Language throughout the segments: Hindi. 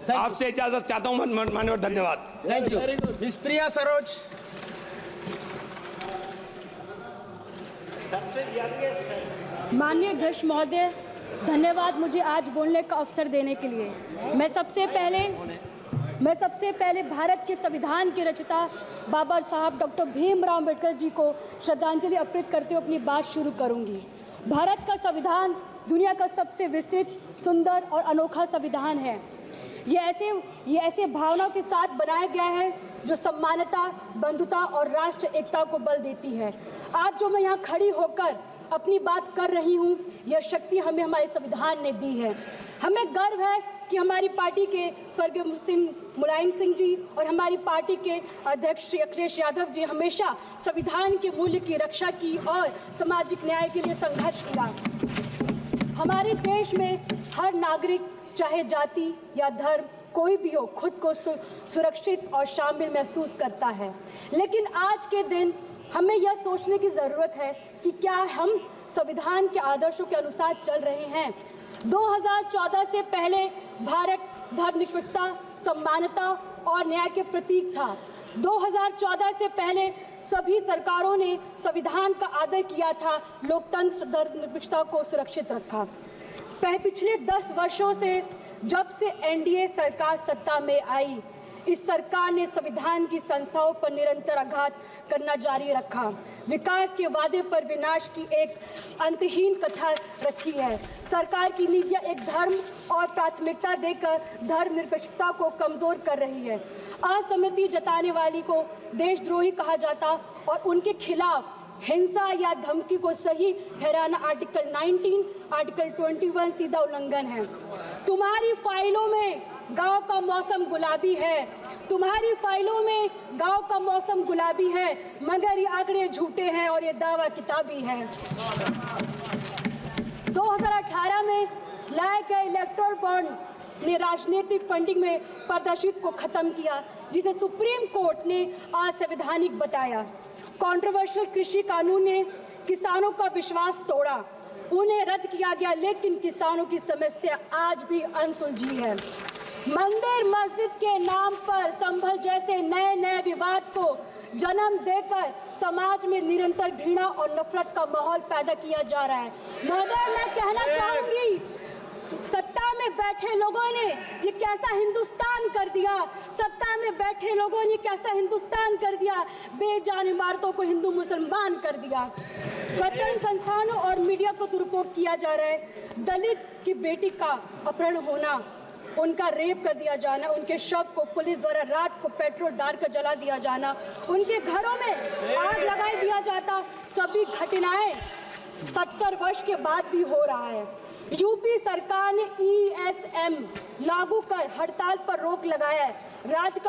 आपसे इजाजत चाहता हूँ माननीय, धन्यवाद। Thank you. मिस प्रिया सरोज। माननीय अध्यक्ष महोदय, धन्यवाद मुझे आज बोलने का अवसर देने के लिए। मैं सबसे पहले भारत के संविधान के रचयिता बाबा साहब डॉक्टर भीमराव अम्बेडकर जी को श्रद्धांजलि अर्पित करते हुए अपनी बात शुरू करूंगी। भारत का संविधान दुनिया का सबसे विस्तृत, सुंदर और अनोखा संविधान है। ये ऐसे भावनाओं के साथ बनाया गया है जो समानता, बंधुता और राष्ट्र एकता को बल देती है। आज जो मैं यहाँ खड़ी होकर अपनी बात कर रही हूँ, यह शक्ति हमें हमारे संविधान ने दी है। हमें गर्व है कि हमारी पार्टी के स्वर्गीय मुलायम सिंह जी और हमारी पार्टी के अध्यक्ष श्री अखिलेश यादव जी हमेशा संविधान के मूल्य की रक्षा की और सामाजिक न्याय के लिए संघर्ष किया। हमारे देश में हर नागरिक, चाहे जाति या धर्म कोई भी हो, खुद को सुरक्षित और शामिल महसूस करता है। लेकिन आज के दिन हमें यह सोचने की ज़रूरत है कि क्या हम संविधान के आदर्शों के अनुसार चल रहे हैं। 2014 से पहले भारत धर्मनिरपेक्षता, समानता और न्याय के प्रतीक था। 2014 से पहले सभी सरकारों ने संविधान का आदर किया था, लोकतंत्र, धर्मनिरपेक्षता को सुरक्षित रखा। पिछले 10 वर्षों से जब से एनडीए सरकार सत्ता में आई, इस सरकार ने संविधान की संस्थाओं पर निरंतर आघात करना जारी रखा। विकास के वादे पर विनाश की एक अंतहीन कथा रखी है। सरकार की नीतियां एक धर्म और प्राथमिकता देकर धर्मनिरपेक्षता को कमजोर कर रही है। असहमति जताने वाली को देशद्रोही कहा जाता और उनके खिलाफ हिंसा या धमकी को सही ठहराना आर्टिकल 19, आर्टिकल 21 सीधा उल्लंघन है। तुम्हारी फाइलों में गांव का मौसम गुलाबी है, तुम्हारी फाइलों में गांव का मौसम गुलाबी है, मगर ये आंकड़े झूठे हैं और ये दावा किताबी है। 2018 में लाए गए इलेक्टोरल बॉन्ड ने राजनीतिक फंडिंग में पारदर्शिता को खत्म किया, जिसे सुप्रीम कोर्ट ने असंवैधानिक बताया। कंट्रोवर्शियल कृषि कानून ने किसानों का विश्वास तोड़ा, उन्हें रद्द किया गया, लेकिन किसानों की समस्या आज भी अनसुलझी है। मंदिर मस्जिद के नाम पर संभल जैसे नए नए विवाद को जन्म देकर समाज में निरंतर घृणा और नफरत का माहौल पैदा किया जा रहा है। मगर मैं कहना चाहूंगी, सत्ता में बैठे लोगों ने ये कैसा हिंदुस्तान कर दिया, सत्ता में बैठे लोगों ने कैसा हिंदुस्तान कर दिया, बेजान इमारतों को हिंदू मुसलमान कर दिया। स्वतंत्र संस्थानों और मीडिया को दुरुपयोग किया जा रहा है। दलित की बेटी का अपहरण होना, उनका रेप कर दिया जाना, उनके शव को पुलिस द्वारा रात को पेट्रोल डालकर जला दिया जाना, उनके घरों में आग लगा दिया जाता, सभी घटनाएं 70 वर्ष के बाद भी हो रहा है। यूपी सरकार ने ESM लागू कर हड़ताल पर रोक लगाया है। राज्य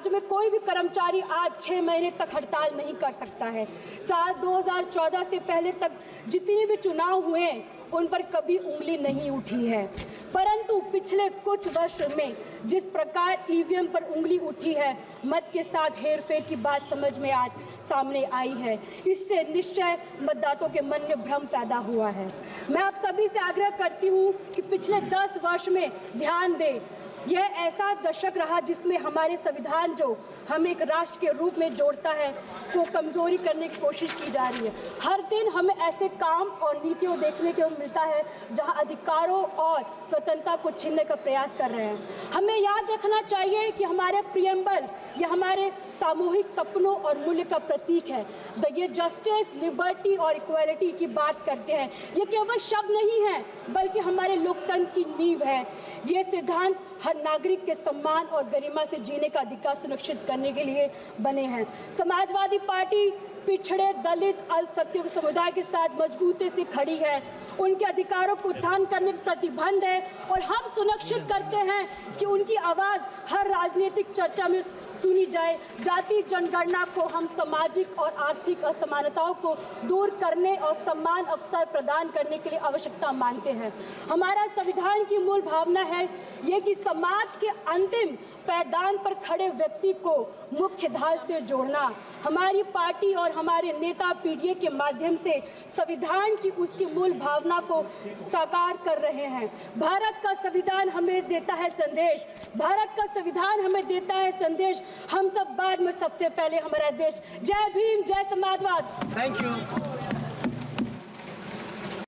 में कोई भी कर्मचारी आज 6 महीने तक हड़ताल नहीं कर सकता है। साल 2014 से पहले तक जितने भी चुनाव हुए उन पर कभी उंगली नहीं उठी है, परंतु पिछले कुछ वर्ष में जिस प्रकार EVM पर उंगली उठी है, मत के साथ हेरफेर की बात समझ में आज सामने आई है। इससे निश्चय मतदाताओं के मन में भ्रम पैदा हुआ है। मैं आप सभी से आग्रह करती हूँ कि पिछले 10 वर्ष में ध्यान दें। यह ऐसा दशक रहा जिसमें हमारे संविधान जो हमें एक राष्ट्र के रूप में जोड़ता है, को कमजोरी करने की कोशिश की जा रही है। हर दिन हमें ऐसे काम और नीतियों देखने को मिलता है जहां अधिकारों और स्वतंत्रता को छीनने का प्रयास कर रहे हैं। हमें याद रखना चाहिए कि हमारे प्रियम्बल यह हमारे सामूहिक सपनों और मूल्य का प्रतीक है। ये जस्टिस, लिबर्टी और इक्वालिटी की बात करते हैं। ये केवल शब्द नहीं है, बल्कि हमारे लोकतंत्र की नींव है। ये सिद्धांत हर नागरिक के सम्मान और गरिमा से जीने का अधिकार सुनिश्चित करने के लिए बने हैं। समाजवादी पार्टी पिछड़े, दलित, अल्पसंख्यक समुदाय के साथ मजबूती से खड़ी है। उनके अधिकारों को उत्थान करने का प्रतिबंध है और हम सुनिश्चित करते हैं कि उनकी आवाज़ हर राजनीतिक चर्चा में सुनी जाए। जाति जनगणना को हम सामाजिक और आर्थिक असमानताओं को दूर करने और समान अवसर प्रदान करने के लिए आवश्यकता मानते हैं। हमारा संविधान की मूल भावना है ये कि समाज के अंतिम पायदान पर खड़े व्यक्ति को मुख्य धारा से जोड़ना। हमारी पार्टी और हमारे नेता PDA के माध्यम से संविधान की उसकी मूल भावना सपना को साकार कर रहे हैं। भारत का संविधान हमें देता है संदेश, भारत का संविधान हमें देता है संदेश, हम सब बाद में सबसे पहले हमारा देश। जय भीम, जय समाजवाद। Thank you.